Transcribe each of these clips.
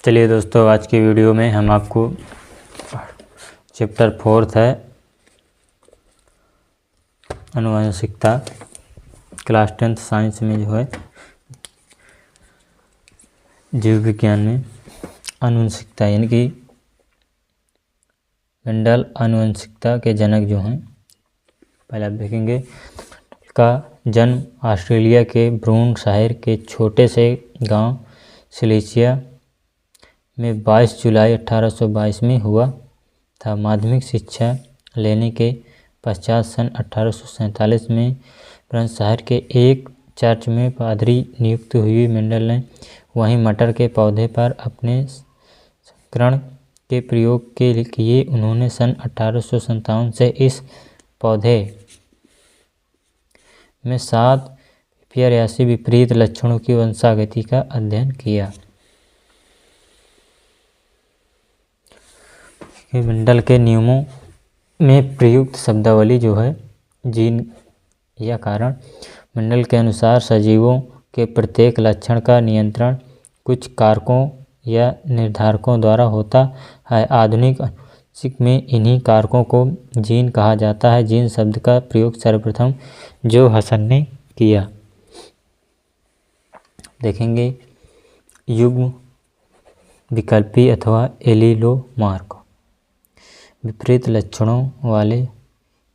चलिए दोस्तों, आज की वीडियो में हम आपको चैप्टर 4 है आनुवंशिकता, क्लास 10th साइंस में जो है जीव विज्ञान में आनुवंशिकता यानी कि मेंडल आनुवंशिकता के जनक जो हैं। पहले आप देखेंगे का जन्म ऑस्ट्रेलिया के ब्रून शहर के छोटे से गांव सिलेसिया में 22 जुलाई 1822 में हुआ था। माध्यमिक शिक्षा लेने के पश्चात सन 1847 में ब्रून शहर के एक चर्च में पादरी नियुक्त हुई मेंडल ने वहीं मटर के पौधे पर अपने संकरण के प्रयोग के लिए उन्होंने सन 1857 से इस पौधे में 7 विपर्यासी विपरीत लक्षणों की वंशागति का अध्ययन किया। मेंडल के नियमों में प्रयुक्त शब्दावली जो है जीन या कारण। मेंडल के अनुसार सजीवों के प्रत्येक लक्षण का नियंत्रण कुछ कारकों या निर्धारकों द्वारा होता है। आधुनिक आनुवंशिक में इन्हीं कारकों को जीन कहा जाता है। जीन शब्द का प्रयोग सर्वप्रथम जो हसन ने किया। देखेंगे युग्म विकल्पी अथवा एलिलोमार्क। विपरीत लक्षणों वाले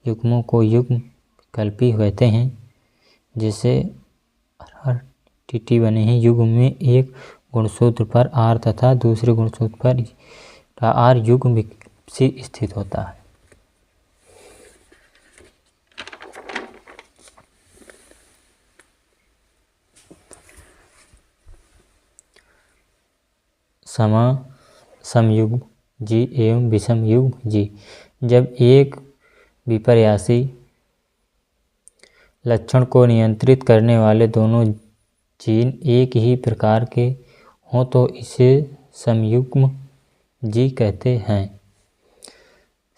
युग्मों को युग्म विकल्पी कहते हैं। जैसे टीटी बने हैं, युग्म में एक गुणसूत्र पर आर तथा दूसरे गुणसूत्र पर आर युग्म विकल्पी स्थित होता है। समयुग्म जी एवं विषम युग्म जी। जब एक विपर्यासी लक्षण को नियंत्रित करने वाले दोनों जीन एक ही प्रकार के हों तो इसे समयुग्म जी कहते हैं।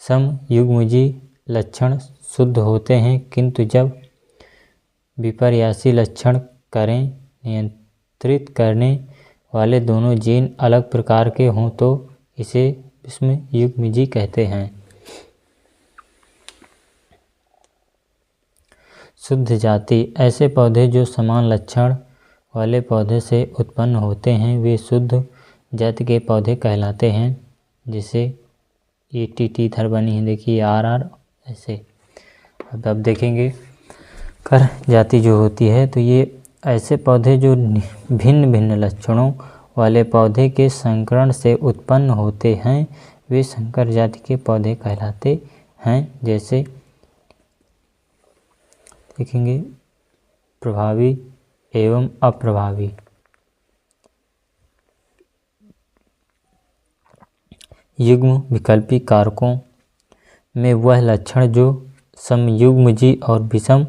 समयुग्मजी लक्षण शुद्ध होते हैं, किंतु जब विपर्यासी लक्षण करें नियंत्रित करने वाले दोनों जीन अलग प्रकार के हों तो इसे विषम युग्मजी कहते हैं। शुद्ध जाति ऐसे पौधे जो समान लक्षण वाले पौधे से उत्पन्न होते हैं वे शुद्ध जाति के पौधे कहलाते हैं। जैसे ये टीटी इधर बनी है, देखिए आर ऐसे। अब देखेंगे कर जाति जो होती है तो ये ऐसे पौधे जो भिन्न भिन्न लक्षणों वाले पौधे के संकरण से उत्पन्न होते हैं वे संकर जाति के पौधे कहलाते हैं। जैसे देखेंगे प्रभावी एवं अप्रभावी। युग्म विकल्पी कारकों में वह लक्षण जो समयुग्मजी और विषम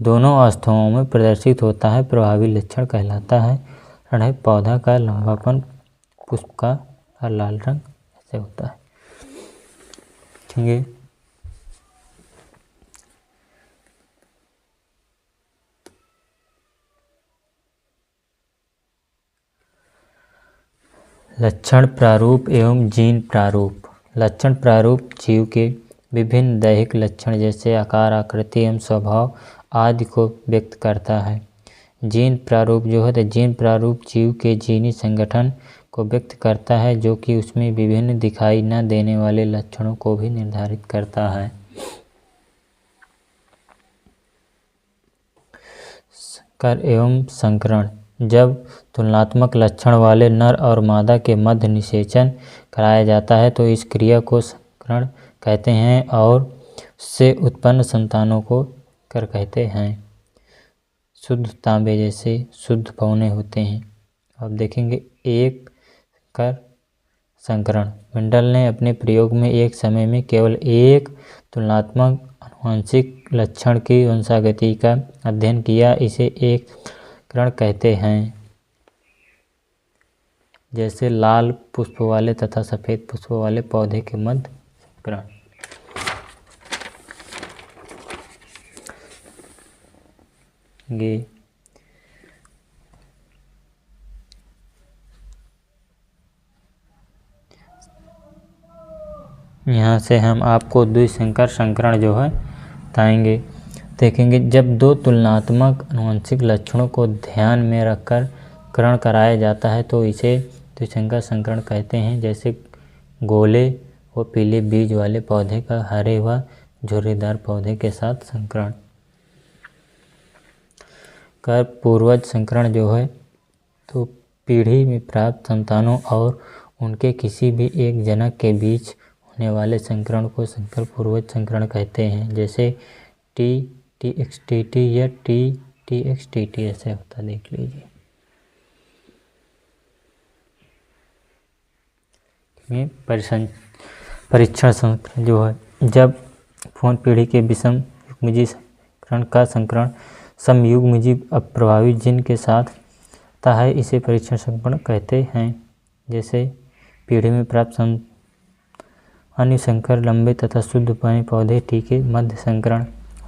दोनों अवस्थाओं में प्रदर्शित होता है प्रभावी लक्षण कहलाता है। पौधा का लंबापन, पुष्प का लाल रंग ऐसे होता है। देखेंगे लक्षण प्रारूप एवं जीन प्रारूप। लक्षण प्रारूप जीव के विभिन्न दैहिक लक्षण जैसे आकार, आकृति एवं स्वभाव आदि को व्यक्त करता है। जीन प्रारूप जो है तो जीन प्रारूप जीव के जीनी संगठन को व्यक्त करता है जो कि उसमें विभिन्न दिखाई न देने वाले लक्षणों को भी निर्धारित करता है। संकर एवं संकरण। जब तुलनात्मक लक्षण वाले नर और मादा के मध्य निषेचन कराया जाता है तो इस क्रिया को संकरण कहते हैं और उससे उत्पन्न संतानों को कर कहते हैं। शुद्ध तांबे जैसे शुद्ध पौने होते हैं। अब देखेंगे एक कर संकरण। मेंडल ने अपने प्रयोग में एक समय में केवल एक तुलनात्मक आनुवंशिक लक्षण की वंशागति का अध्ययन किया। इसे एक संकरण कहते हैं। जैसे लाल पुष्प वाले तथा सफेद पुष्प वाले पौधे के मध्य संकरण। ये यहाँ से हम आपको द्विसंकर संकरण जो है बताएंगे। देखेंगे, जब दो तुलनात्मक आनुवंशिक लक्षणों को ध्यान में रखकर करण कराया जाता है तो इसे द्विसंकर संकरण कहते हैं। जैसे गोले व पीले बीज वाले पौधे का हरे व झुर्रीदार पौधे के साथ संकरण। कर पूर्वज संकरण जो है तो पीढ़ी में प्राप्त संतानों और उनके किसी भी एक जनक के बीच होने वाले संकरण को संकर पूर्वज संकरण कहते हैं। जैसे TXTT या TXTT ऐसे होता, देख लीजिए। में परीक्षण संकरण जो है, जब फोन पीढ़ी के विषम युग्मजीव संकरण का संकरण समयुग्मजीव अप्रभावित जीन के साथ होता है, इसे परीक्षण संकरण कहते हैं। जैसे पीढ़ी में प्राप्त अन्य संकर लंबे तथा शुद्ध पानी पौधे टीके मध्य संकरण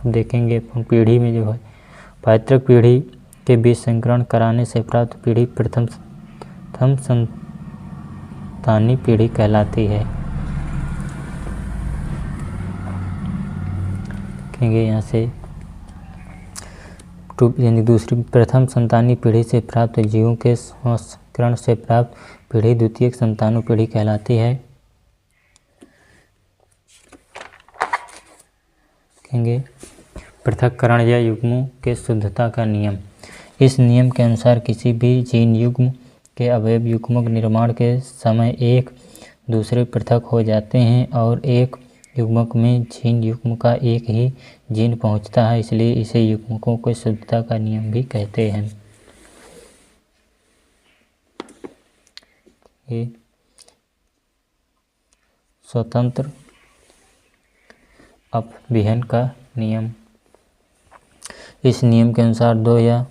देखेंगे। पीढ़ी में जो है पैतृक पीढ़ी के बीच संकरण कराने से प्राप्त पीढ़ी प्रथम संतानी पीढ़ी कहलाती है। देखेंगे यहाँ से यानी दूसरी प्रथम संतानी पीढ़ी से प्राप्त जीवों के संकरण से प्राप्त पीढ़ी द्वितीयक संतानु पीढ़ी कहलाती है। देखेंगे पृथक्करण या युग्मों के शुद्धता का नियम। इस नियम के अनुसार किसी भी जीन युग्म के अवयव युग्मक निर्माण के समय एक दूसरे पृथक हो जाते हैं और एक युग्मक में जीन युग्म का एक ही जीन पहुंचता है, इसलिए इसे युग्मकों के शुद्धता का नियम भी कहते हैं। ये स्वतंत्र अपविहन का नियम। इस नियम के अनुसार दो या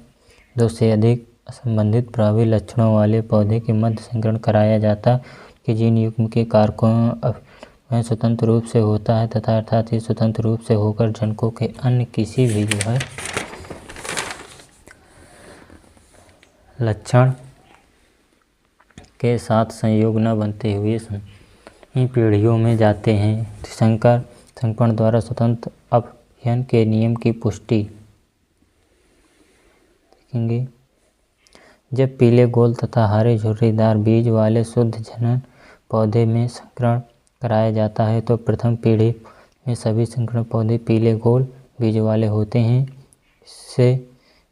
दो से अधिक संबंधित प्रभावी लक्षणों वाले पौधे के मध्य संकरण कराया जाता कि जीन युग्म के कारकों में स्वतंत्र रूप से होता है तथा अर्थात ही स्वतंत्र रूप से होकर जनकों के अन्य किसी भी जो है लक्षण के साथ संयोग न बनते हुए इन पीढ़ियों में जाते हैं। संकर संकरण द्वारा स्वतंत्र अपव्ययन के नियम की पुष्टि। देखेंगे, जब पीले गोल तथा हरे झुर्रीदार बीज वाले शुद्ध जनन पौधे में संकरण कराया जाता है तो प्रथम पीढ़ी में सभी संकरण पौधे पीले गोल बीज वाले होते हैं। इससे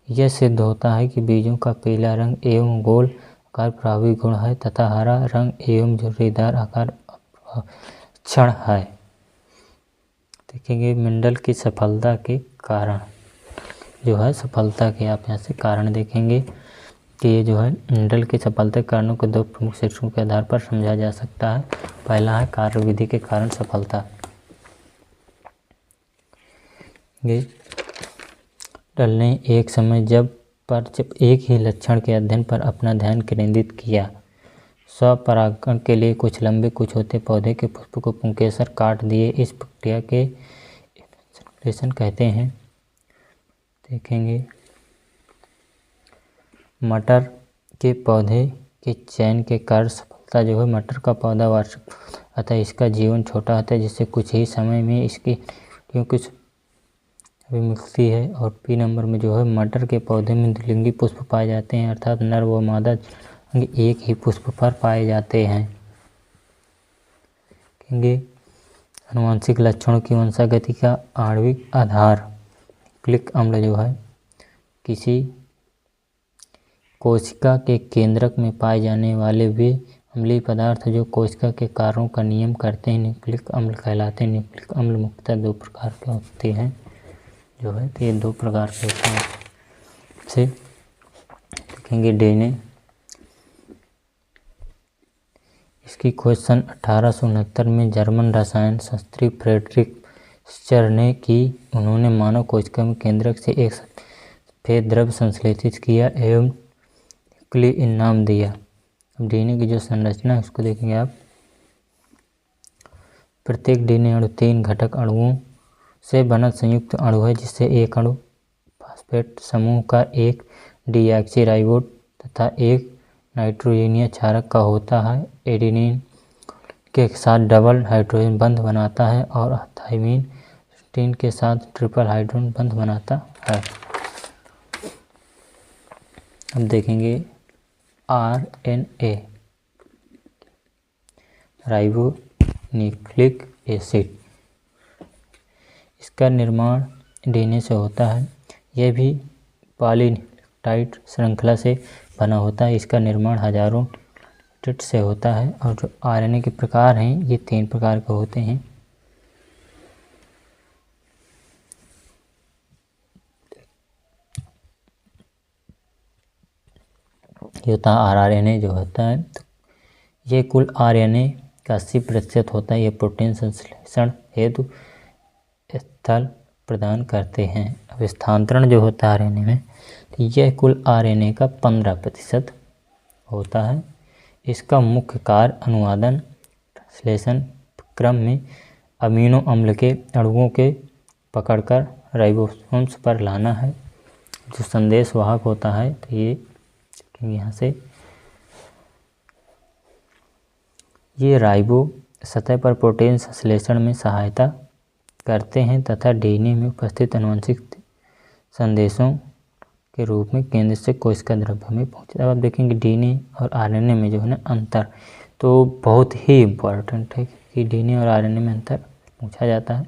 यह सिद्ध होता है कि बीजों का पीला रंग एवं गोल आकार प्रभावी गुण है तथा हरा रंग एवं झुर्रीदार आकार क्षण है। देखेंगे, मेंडल की सफलता के कारण जो है सफलता के आप यहाँ से कारण देखेंगे कि ये जो है मेंडल की सफलता के कारणों को दो प्रमुख शीर्षकों के आधार पर समझा जा सकता है। पहला है कार्य विधि के कारण सफलता। ये डल ने एक समय जब एक ही लक्षण के अध्ययन पर अपना ध्यान केंद्रित किया। स्वपरागण के लिए कुछ लंबे कुछ होते पौधे के पुष्प को पुंकेसर काट दिए। इस प्रक्रिया के संश्लेषण कहते हैं। देखेंगे, मटर के पौधे के चयन के कार्य सफलता जो है मटर का पौधा वार्षिक अतः इसका जीवन छोटा होता है जिससे कुछ ही समय में इसकी कुछ भी मिलती है। और पी नंबर में जो है मटर के पौधे में द्विलिंगी पुष्प पाए जाते हैं अर्थात नर व मादा एक ही पुष्प पर पाए जाते हैं। कहेंगे, आनुवंशिक लक्षणों की वंशागति का आणविक आधार। न्यूक्लिक अम्ल जो है किसी कोशिका के केंद्रक में पाए जाने वाले वे अम्लीय पदार्थ जो कोशिका के कार्यों का नियम करते हैं न्यूक्लिक अम्ल कहलाते हैं। न्यूक्लिक अम्ल मुख्यतः दो प्रकार के होते हैं जो है तो ये दो प्रकार के होते हैं। से देखेंगे, डेने इसकी खोज सन 1869 में जर्मन रसायन शास्त्री फ्रेडरिक स्चर ने की। उन्होंने मानव कोशिका में केंद्रक से एक सफेद द्रव्य संश्लेषित किया एवं न्यूक्लिइन नाम दिया। अब डीएनए की जो संरचना है उसको देखेंगे आप। प्रत्येक डीएनए अणु 3 घटक अणुओं से बना संयुक्त अणु है जिससे एक अणु फास्फेट समूह का एक डीऑक्सीराइबोज तथा एक नाइट्रोजनीय क्षारक का होता है। एडेनिन के साथ डबल हाइड्रोजन बंध बनाता है और थाइमीन के साथ ट्रिपल हाइड्रोजन बंध बनाता है। अब देखेंगे RNA, राइबोन्यूक्लिक एसिड, इसका निर्माण DNA से होता है। यह भी पॉलीन्यूक्लियोटाइड श्रृंखला से बना होता है। इसका निर्माण हजारों न्यूक्लियोटाइड से होता है। और जो RNA के प्रकार हैं ये 3 प्रकार के होते हैं। ये होता है rRNA जो होता है, तो ये कुल RNA का 80% होता है। ये प्रोटीन संश्लेषण हेतु स्थल प्रदान करते हैं। अब स्थानांतरण जो होता है RNA में, तो यह कुल RNA का 15% होता है। इसका मुख्य कार्य अनुवादन संश्लेषण क्रम में अमीनो अम्ल के अणुओं के पकड़कर राइबोसोम्स पर लाना है। जो संदेश वाहक होता है, तो ये यहाँ से ये राइबो सतह पर प्रोटीन संश्लेषण में सहायता करते हैं तथा DNA में उपस्थित आनुवंशिक संदेशों के रूप में केंद्र से कोशिका द्रव्य में पहुँचता है। अब आप देखेंगे DNA और RNA में जो है ना अंतर तो बहुत ही इम्पोर्टेंट है कि DNA और RNA में अंतर पूछा जाता है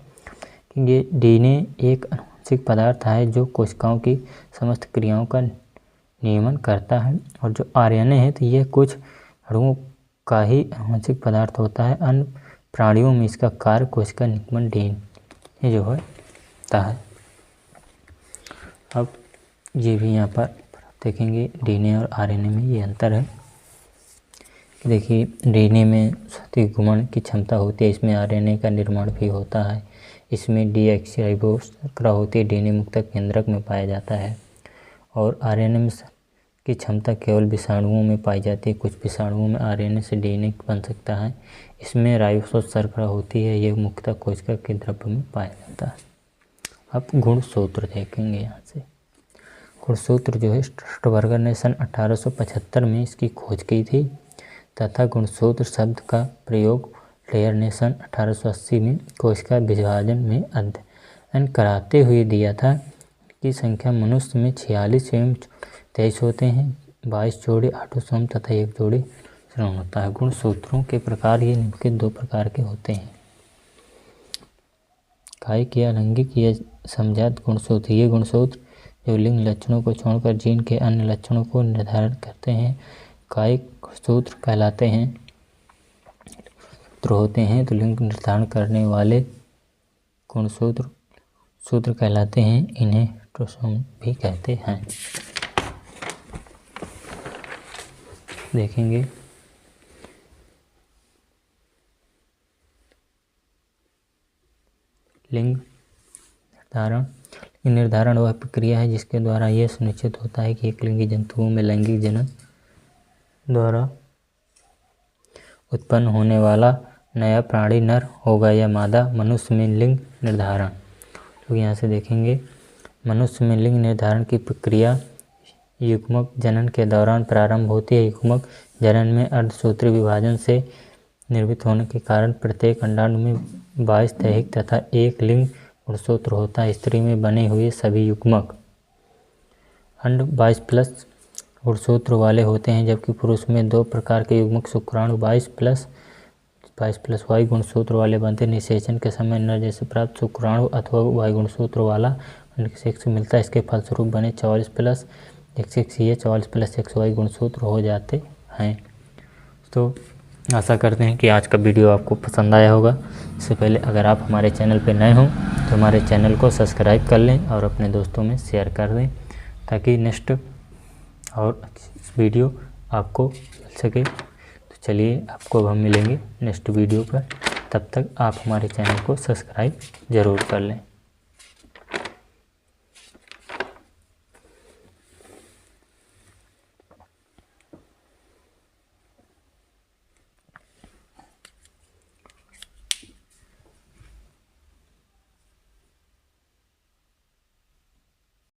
कि ये DNA एक आनुवंशिक पदार्थ है जो कोशिकाओं की समस्त क्रियाओं का नियमन करता है, और जो RNA है तो ये कुछ अणुओं का ही आनुवंशिक पदार्थ होता है। अन्य प्राणियों में इसका कार्य कोशिका निगमन DNA जो होता है। अब ये भी यहाँ पर देखेंगे DNA और RNA में ये अंतर है। देखिए DNA में प्रतिगमन की क्षमता होती है, इसमें RNA का निर्माण भी होता है। इसमें डीऑक्सीराइबोस शर्करा होती है, DNA मुक्त केंद्रक में पाया जाता है। और RNA में की क्षमता केवल विषाणुओं में पाई जाती है। कुछ विषाणुओं में RNA से DNA बन सकता है। इसमें राइबोसोम शर्करा होती है, यह मुख्यतः कोशिका के द्रव्य में पाया जाता है। अब गुणसूत्र देखेंगे यहाँ से। गुणसूत्र जो है स्ट्रसबर्गर ने सन 1875 में इसकी खोज की थी तथा गुणसूत्र शब्द का प्रयोग लेयर ने सन 1880 में कोशिका विभाजन में अध्ययन कराते हुए दिया था कि संख्या मनुष्य में 46 एवं 23 होते हैं, 22 जोड़े ऑटोसोम तथा 1 जोड़े श्रवण होता है। गुणसूत्रों के प्रकार ये निम्नलिखित 2 प्रकार के होते हैं। कायिक या लैंगिक या समजात गुणसूत्र, ये गुणसूत्र जो लिंग लक्षणों को छोड़कर जीन के अन्य लक्षणों को निर्धारण करते हैं कायिक गुणसूत्र कहलाते हैं। होते हैं तो लिंग निर्धारण करने वाले गुणसूत्र कहलाते हैं, इन्हें ऑटोसोम भी कहते हैं। देखेंगे लिंग निर्धारण वह प्रक्रिया है जिसके द्वारा यह सुनिश्चित होता है कि एक लिंगी जंतुओं में लैंगिक जनन द्वारा उत्पन्न होने वाला नया प्राणी नर होगा या मादा। मनुष्य में लिंग निर्धारण, तो यहाँ से देखेंगे मनुष्य में लिंग निर्धारण की प्रक्रिया युग्मक जनन के दौरान प्रारंभ होती है। युग्मक जनन में अर्धसूत्री विभाजन से निर्मित होने के कारण प्रत्येक अंडाणु में 22 दैहिक तथा 1 लिंग गुणसूत्र होता है। स्त्री में बने हुए सभी युग्मक अंड 22+ गुणसूत्र वाले होते हैं, जबकि पुरुष में 2 प्रकार के युग्मक शुक्राणु 22+ Y गुणसूत्र वाले बनते हैं। निषेचन के समय नर जैसे प्राप्त शुक्राणु अथवा Y गुणसूत्र वाला अंड से मिलता है। इसके फलस्वरूप बने 44+ XXY 44+ XY गुणसूत्र हो जाते हैं। तो आशा करते हैं कि आज का वीडियो आपको पसंद आया होगा। इससे पहले अगर आप हमारे चैनल पर नए हों तो हमारे चैनल को सब्सक्राइब कर लें और अपने दोस्तों में शेयर कर दें ताकि नेक्स्ट और वीडियो आपको मिल सके। तो चलिए आपको अब हम मिलेंगे नेक्स्ट वीडियो पर, तब तक आप हमारे चैनल को सब्सक्राइब ज़रूर कर लें।